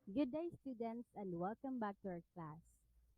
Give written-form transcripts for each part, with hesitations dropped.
Good day, students, and welcome back to our class.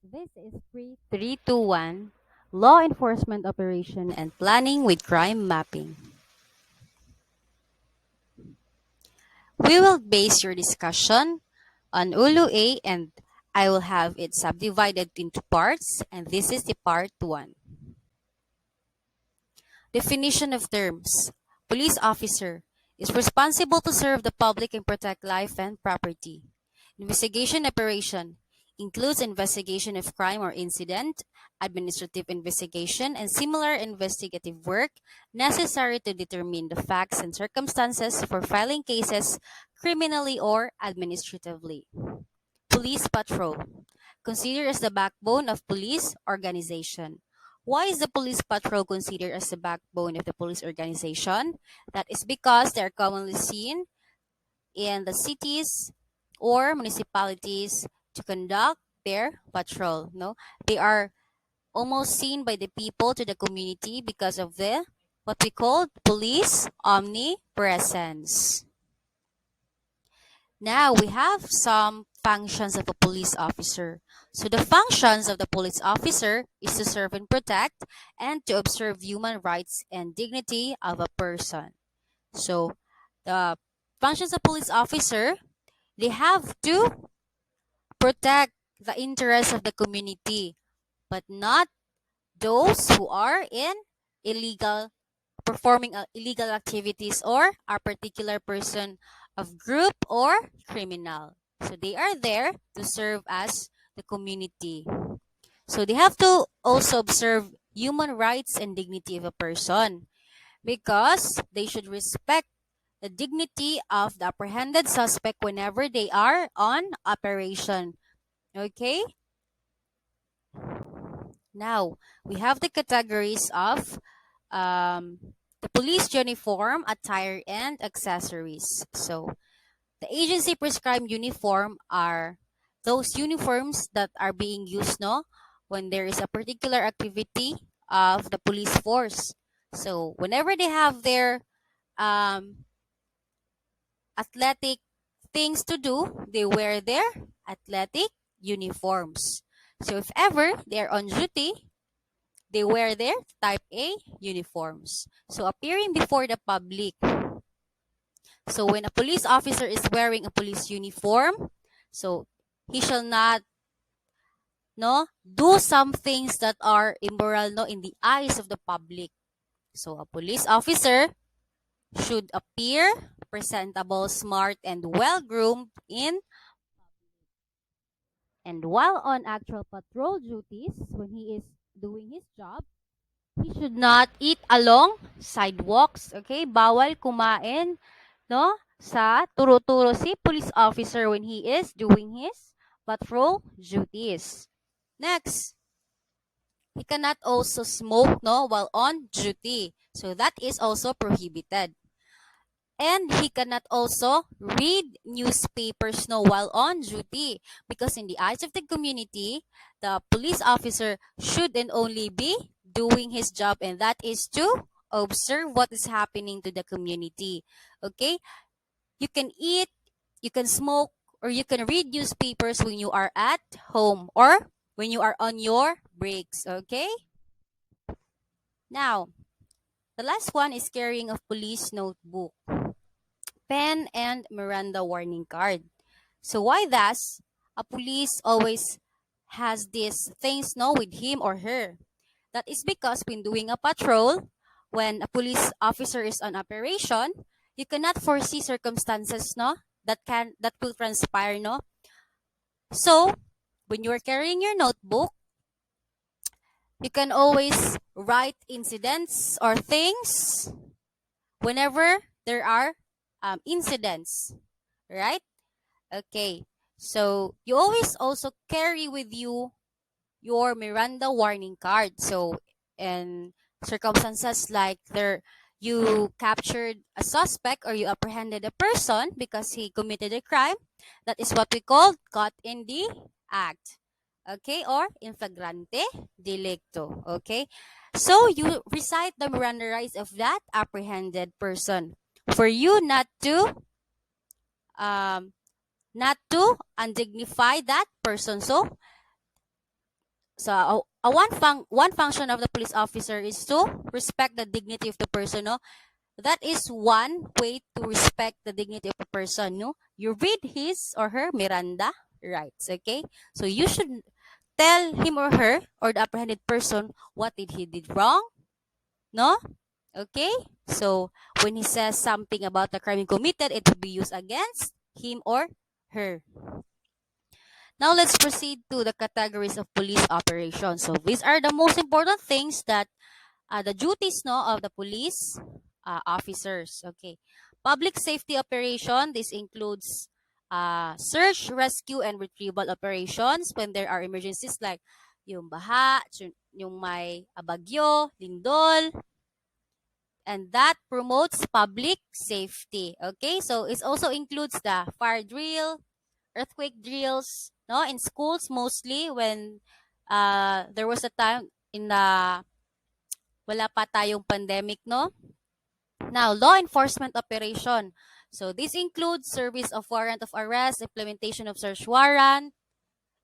This is Pre 321 Law Enforcement Operation and Planning with Crime Mapping. We will base your discussion on Ulo A, and I will have it subdivided into parts, and this is the part 1. Definition of terms. Police officer is responsible to serve the public and protect life and property. Investigation operation includes investigation of crime or incident, administrative investigation, and similar investigative work necessary to determine the facts and circumstances for filing cases criminally or administratively. Police patrol, considered as the backbone of police organization. Why is the police patrol considered as the backbone of the police organization? That is because they are commonly seen in the cities or municipalities to conduct their patrol. No, they are almost seen by the people to the community because of the what we call police omnipresence. Now we have some functions of a police officer. So the functions of the police officer is to serve and protect and to observe human rights and dignity of a person. So the functions of police officer, they have to protect the interests of the community, but not those who are in illegal performing illegal activities or a particular person of group or criminal. So they are there to serve as the community. So they have to also observe human rights and dignity of a person because they should respect the dignity of the apprehended suspect whenever they are on operation. Okay? Now, we have the categories of um, the police uniform, attire, and accessories. So, the agency prescribed uniform are those uniforms that are being used no when there is a particular activity of the police force. So, whenever they have their um, athletic things to do, they wear their athletic uniforms. So, if ever they're on duty, they wear their Type A uniforms. So appearing before the public. So when a police officer is wearing a police uniform, so he shall not no do some things that are immoral no in the eyes of the public. So a police officer should appear presentable, smart, and well-groomed in and while on actual patrol duties when he is doing his job. He should not eat along sidewalks, okay? Bawal kumain, no? Sa turo-turo si police officer when he is doing his patrol duties. Next, he cannot also smoke, no, while on duty. So that is also prohibited. And he cannot also read newspapers no while on duty because in the eyes of the community, the police officer should and only be doing his job, and that is to observe what is happening to the community. Okay? You can eat, you can smoke, or you can read newspapers when you are at home or when you are on your breaks. Okay? Now, the last one is carrying of police notebook, pen, and Miranda warning card. So why does a police always has these things no with him or her? That is because when doing a patrol, when a police officer is on operation, you cannot foresee circumstances no that will transpire no. So when you are carrying your notebook, you can always write incidents or things whenever there are incidents, right? Okay. So you always also carry with you your Miranda warning card. So in circumstances like there you captured a suspect or you apprehended a person because he committed a crime, that is what we call caught in the act. Okay, or in flagrante delicto. Okay. So you recite the Miranda rights of that apprehended person for you not to um not to undignify that person. So one function of the police officer is to respect the dignity of the person. No, that is one way to respect the dignity of a person. No, you read his or her Miranda rights. Okay, so you should tell him or her or the apprehended person what he did wrong. No, okay. So when he says something about the crime he committed, it will be used against him or her. Now let's proceed to the categories of police operations. So these are the most important things that the duties no of the police officers. Okay, public safety operation. This includes search, rescue, and retrieval operations when there are emergencies like yung baha, yung may bagyo, lindol, and that promotes public safety. Okay, so it also includes the fire drill, earthquake drills, no, in schools mostly when there was a time in the wala pa tayong pandemic, no? Now, law enforcement operation. So this includes service of warrant of arrest, implementation of search warrant,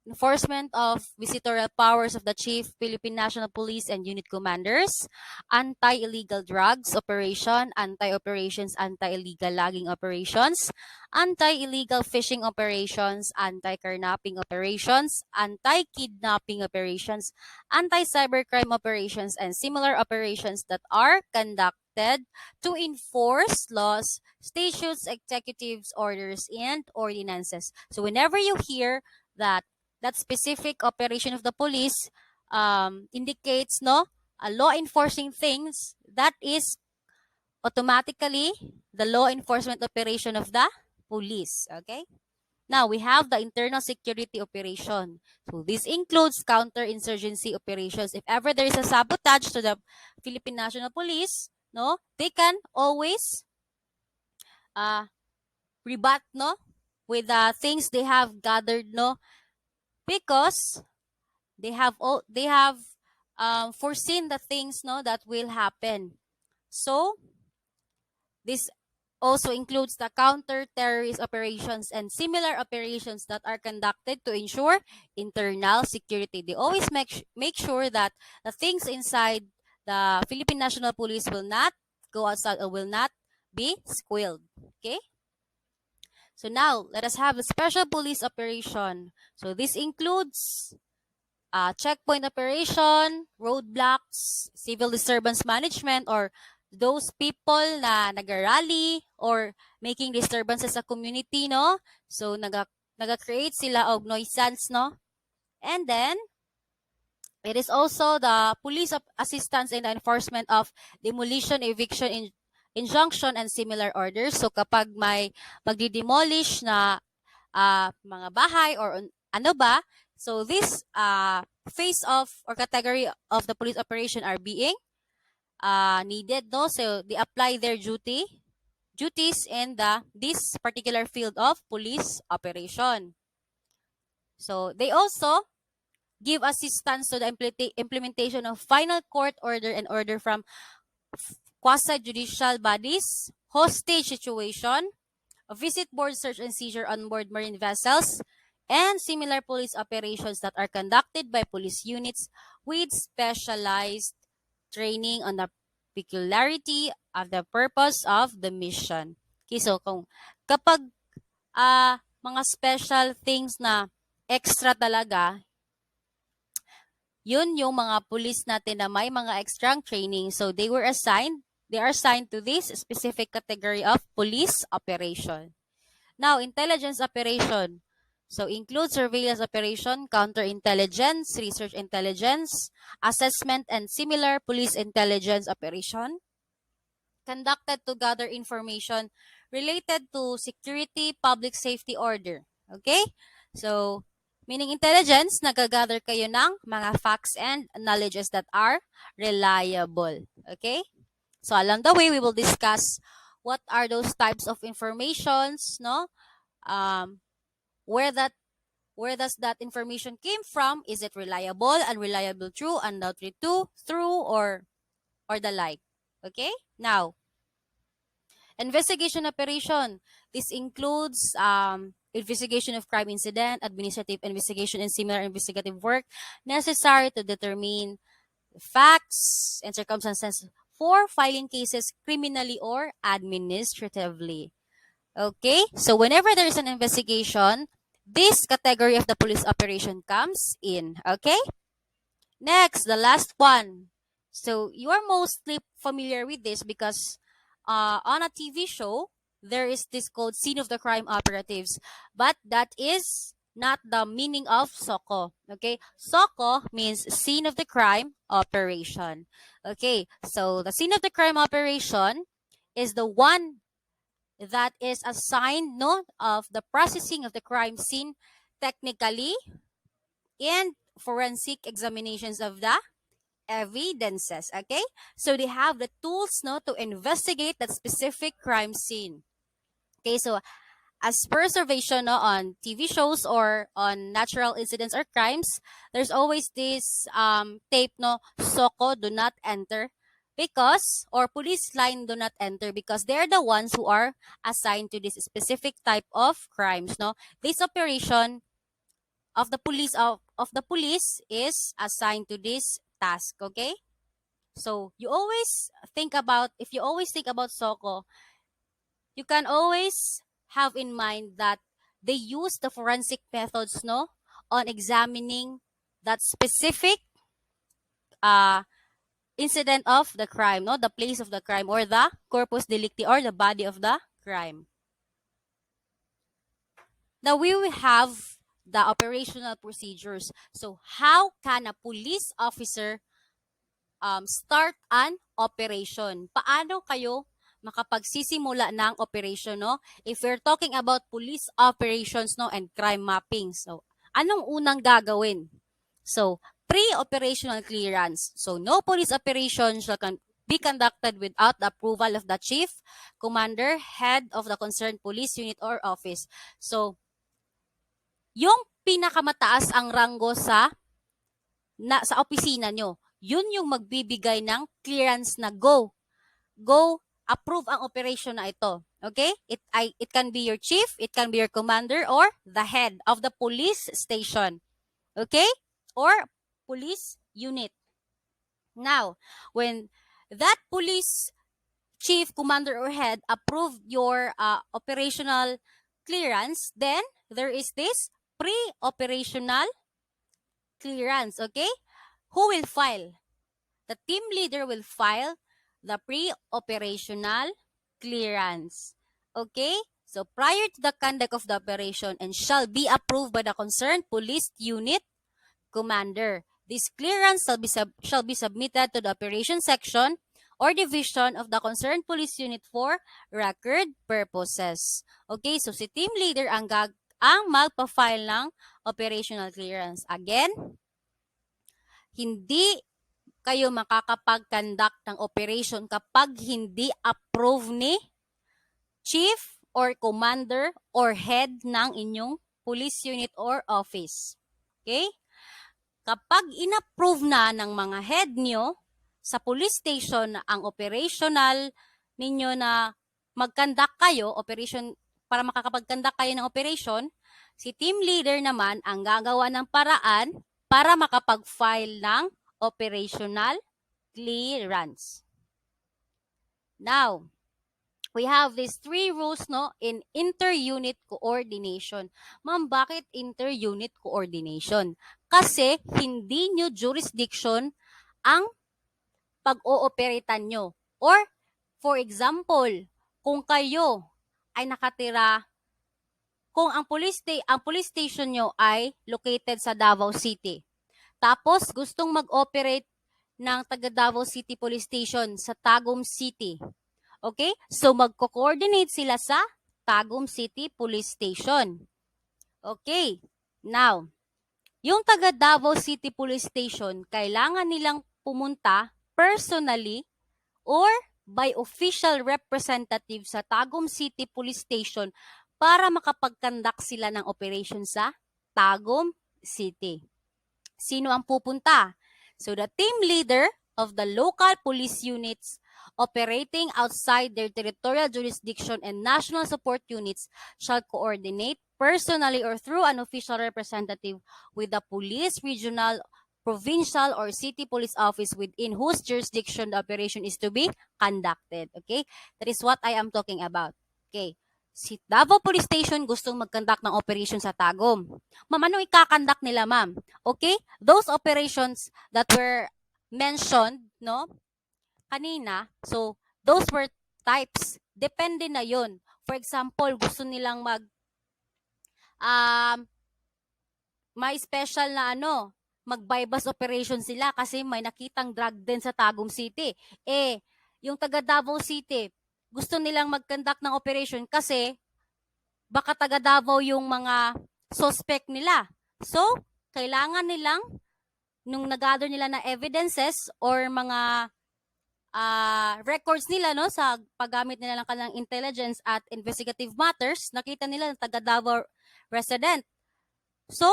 enforcement of visitorial powers of the Chief, Philippine National Police, and unit commanders, anti-illegal drugs operation, anti-operations, anti-illegal logging operations, anti-illegal fishing operations, anti-kidnapping operations, anti-kidnapping operations, anti-cybercrime operations, and similar operations that are conducted to enforce laws, statutes, executives, orders, and ordinances. So whenever you hear that specific operation of the police indicates no a law enforcing things, that is automatically the law enforcement operation of the police. Okay, now we have the internal security operation. So this includes counterinsurgency operations. If ever there is a sabotage to the Philippine National Police, no, they can always uh rebut no with the things they have gathered, no, because they have foreseen the things no that will happen. So this also includes the counter-terrorist operations and similar operations that are conducted to ensure internal security. They always make sure that the things inside the Philippine National Police will not go outside or will not be squealed. Okay? So now, let us have a special police operation. So this includes checkpoint operation, roadblocks, civil disturbance management, or those people na nagarally or making disturbances sa community, no? So, naga-create sila og nuisance, no? And then, it is also the police assistance in the enforcement of demolition, eviction, injunction, and similar orders. So, kapag may magdi-demolish na mga bahay or ano ba, so this phase of or category of the police operation are being needed, no? So they apply their duties in this particular field of police operation. So they also give assistance to the implementation of final court order and order from quasi-judicial bodies, hostage situation, a visit board search and seizure on board marine vessels, and similar police operations that are conducted by police units with specialized training on the peculiarity of the purpose of the mission. Okay, so kapag mga special things na extra talaga, yun yung mga police natin na may mga extra training. So they are assigned to this specific category of police operation. Now, intelligence operation. So, include surveillance operation, counterintelligence, research intelligence, assessment, and similar police intelligence operation conducted to gather information related to security, public safety order. Okay? So, meaning intelligence, nagagather kayo ng mga facts and knowledges that are reliable. Okay? So, along the way, we will discuss what are those types of informations, no? Where does that information came from? Is it reliable, unreliable, true, undoubtedly true, or the like? Okay. Now, Investigation operation. This includes investigation of crime incident, administrative investigation, and similar investigative work necessary to determine facts and circumstances for filing cases criminally or administratively. Okay, so whenever there is an investigation, this category of the police operation comes in. Okay, next, the last one. So you are mostly familiar with this because on a TV show, there is this called scene of the crime operatives, but that is not the meaning of SOCO. Okay, SOCO means scene of the crime operation. Okay, so the scene of the crime operation is the one that is assigned no of the processing of the crime scene technically and forensic examinations of the evidences. Okay, so they have the tools no to investigate that specific crime scene. Okay, so as per observation no, on TV shows or on natural incidents or crimes, there's always this tape no SOCO do not enter because or police line do not enter because they're the ones who are assigned to this specific type of crimes. No, this operation of the police is assigned to this task. Okay, so you always think about if you always think about SOCO, you can always have in mind that they use the forensic methods no on examining that specific uh incident of the crime, no, the place of the crime or the corpus delicti or the body of the crime. Now we will have the operational procedures. So how can a police officer start an operation? Paano kayo makapagsisimula ng operation, no? If we're talking about police operations, no, and crime mapping. So, anong unang gagawin? So, pre-operational clearance. So, no police operation shall be conducted without the approval of the chief, commander, head of the concerned police unit or office. So, yung pinakamataas ang ranggo sa opisina nyo, yun yung magbibigay ng clearance na go approve ang operation na ito. Okay? It can be your chief, it can be your commander, or the head of the police station. Okay? Or police unit. Now, when that police chief, commander, or head approved your operational clearance, then there is this pre-operational clearance. Okay? Who will file? The team leader will file the pre-operational clearance. Okay? So prior to the conduct of the operation and shall be approved by the concerned police unit commander. This clearance shall be submitted to the operation section or division of the concerned police unit for record purposes. Okay, so si team leader ang magpa-file ng operational clearance. Again, hindi kayo makakapag-conduct ng operation kapag hindi approve ni chief or commander or head ng inyong police unit or office. Okay? Kapag inapprove na ng mga head nyo sa police station ang operational ninyo na mag-conduct kayo, operation, para makakapag-conduct kayo ng operation, si team leader naman ang gagawa ng paraan para makapag-file ng operational clearance. Now, we have these 3 rules no in inter-unit coordination. Ma'am, bakit inter-unit coordination? Kasi hindi nyo jurisdiction ang pag-ooperatan nyo. Or, for example, kung kayo ay nakatira, kung ang police station nyo ay located sa Davao City, tapos gustong mag-operate ng taga Davao City Police Station sa Tagum City. Okay? So, magko-coordinate sila sa Tagum City Police Station. Okay. Now, yung taga Davao City Police Station, kailangan nilang pumunta personally or by official representative sa Tagum City Police Station para makapag-conduct sila ng operation sa Tagum City. Sino ang pupunta? So, the team leader of the local police units operating outside their territorial jurisdiction and national support units shall coordinate personally or through an official representative with the police, regional, provincial, or city police office within whose jurisdiction the operation is to be conducted. Okay? That is what I am talking about. Okay. Si Davao Police Station gustong mag-conduct ng operation sa Tagum. Ma'am, ano ikakandak nila, ma'am? Okay? Those operations that were mentioned, no, kanina, so those were types. Depende na yun. For example, gusto nilang um, may special na mag-bypass operation sila kasi may nakitang drug din sa Tagum City. Yung taga Davao City, gusto nilang mag-conduct ng operation kasi baka taga Davao yung mga suspect nila. So, kailangan nilang, nung nag-gather nila na evidences or mga records nila, no, sa paggamit nila ng kanilang intelligence at investigative matters, nakita nila na taga Davao resident. So,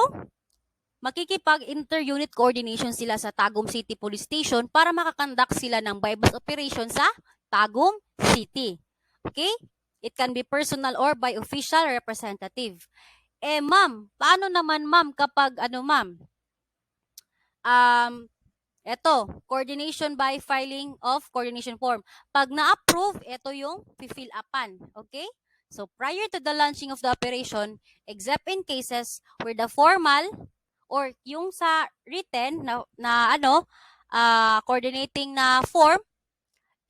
makikipag-inter-unit coordination sila sa Tagum City Police Station para makakandak sila ng bypass operation sa Tagum City. Okay? It can be personal or by official representative. Ma'am, paano naman ma'am kapag ma'am? Coordination by filing of coordination form. Pag na-approve, ito yung fill upan. Okay? So, prior to the launching of the operation, except in cases where the formal or yung sa written na coordinating na form,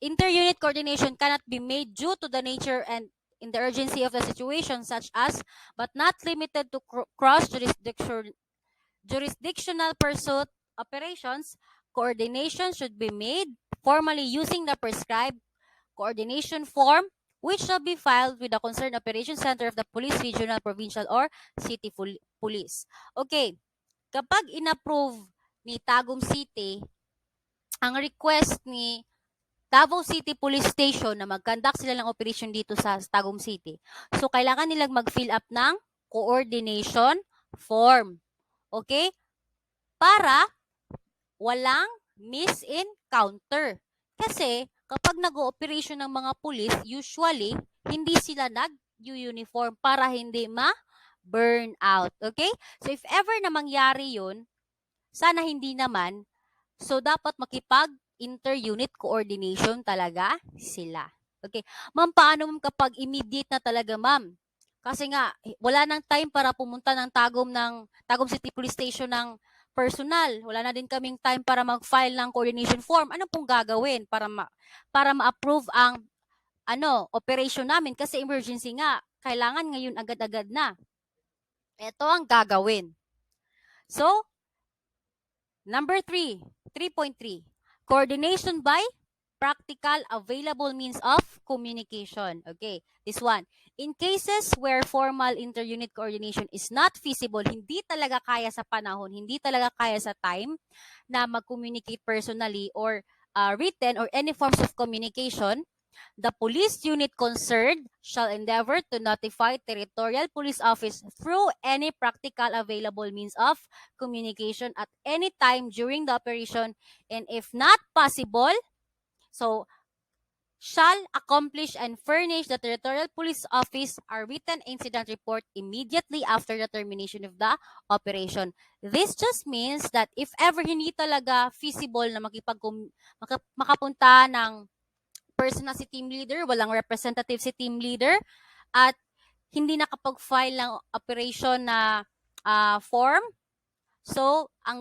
inter-unit coordination cannot be made due to the nature and in the urgency of the situation, such as, but not limited to jurisdictional pursuit operations. Coordination should be made formally using the prescribed coordination form, which shall be filed with the concerned operation center of the police, regional, provincial, or city police. Okay, kapag inapprove ni Tagum City ang request ni Davao City Police Station na mag-conduct sila ng operation dito sa Tagum City. So, kailangan nilang mag-fill up ng coordination form. Okay? Para walang miss-encounter. Kasi, kapag nag-ooperation ng mga police, usually, hindi sila nag-uniform para hindi ma-burn out. Okay? So, if ever na mangyari yun, sana hindi naman, so dapat inter-unit coordination talaga sila. Okay. Ma'am, paano ma'am kapag immediate na talaga, ma'am? Kasi nga, wala nang time para pumunta ng Tagum City Police Station ng personal. Wala na din kaming time para mag-file ng coordination form. Ano pong gagawin para ma-approve ang operation namin? Kasi emergency nga. Kailangan ngayon agad-agad na. Ito ang gagawin. So, number 3.3. Coordination by practical available means of communication. Okay, this one. In cases where formal inter-unit coordination is not feasible, hindi talaga kaya sa panahon, hindi talaga kaya sa time na mag-communicate personally or written or any forms of communication, the police unit concerned shall endeavor to notify territorial police office through any practical available means of communication at any time during the operation, and if not possible, so shall accomplish and furnish the territorial police office a written incident report immediately after the termination of the operation. This just means that if ever hindi talaga feasible na makapunta ng person na si team leader, walang representative si team leader, at hindi nakapag-file ng operation na form, so ang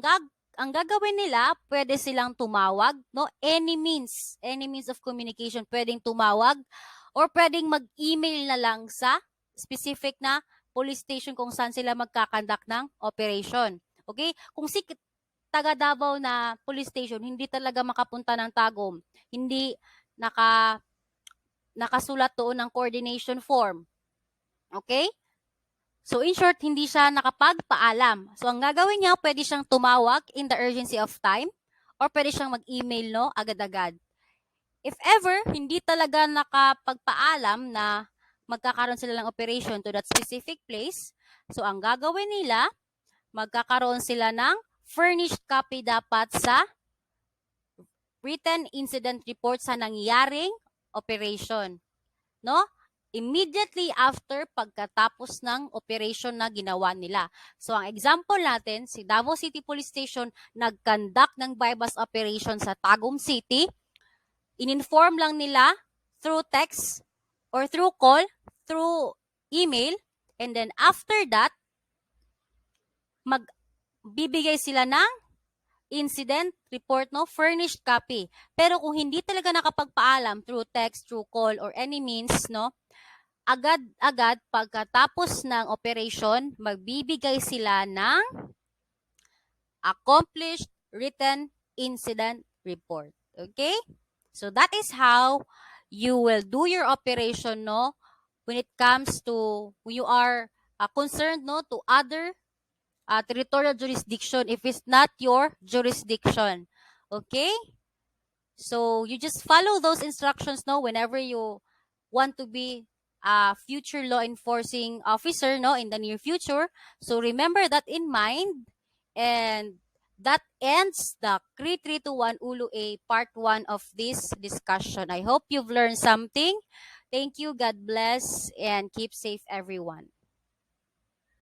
gagawin nila, pwede silang tumawag, no? Any means of communication, pwedeng tumawag or pwedeng mag-email na lang sa specific na police station kung saan sila magkakandak ng operation. Okay? Kung si taga Davao na police station, hindi talaga makapunta ng Tagum, hindi nakasulat doon ng coordination form. Okay? So, in short, hindi siya nakapagpaalam. So, ang gagawin niya, pwede siyang tumawag in the urgency of time or pwede siyang mag-email, no, agad-agad. If ever, hindi talaga nakapagpaalam na magkakaroon sila ng operation to that specific place, so, ang gagawin nila, magkakaroon sila ng furnished copy dapat sa written incident report sa nangyaring operation, no? Immediately after pagkatapos ng operation na ginawa nila. So, ang example natin, si Davao City Police Station nag-conduct ng bypass operation sa Tagum City. In-inform lang nila through text or through call, through email, and then after that, magbibigay sila ng incident report, no, furnished copy. Pero kung hindi talaga nakapagpaalam through text, through call, or any means, no, agad-agad pagkatapos ng operation, magbibigay sila ng accomplished written incident report. Okay? So that is how you will do your operation, no, when it comes to, when you are concerned, no, to other territorial jurisdiction if it's not your jurisdiction. Okay? So you just follow those instructions, no, whenever you want to be a future law enforcing officer, no, in the near future. So remember that in mind, and that ends the CRI 321 Ulo A part 1 of this discussion. I hope you've learned something. Thank you. God bless and keep safe, everyone.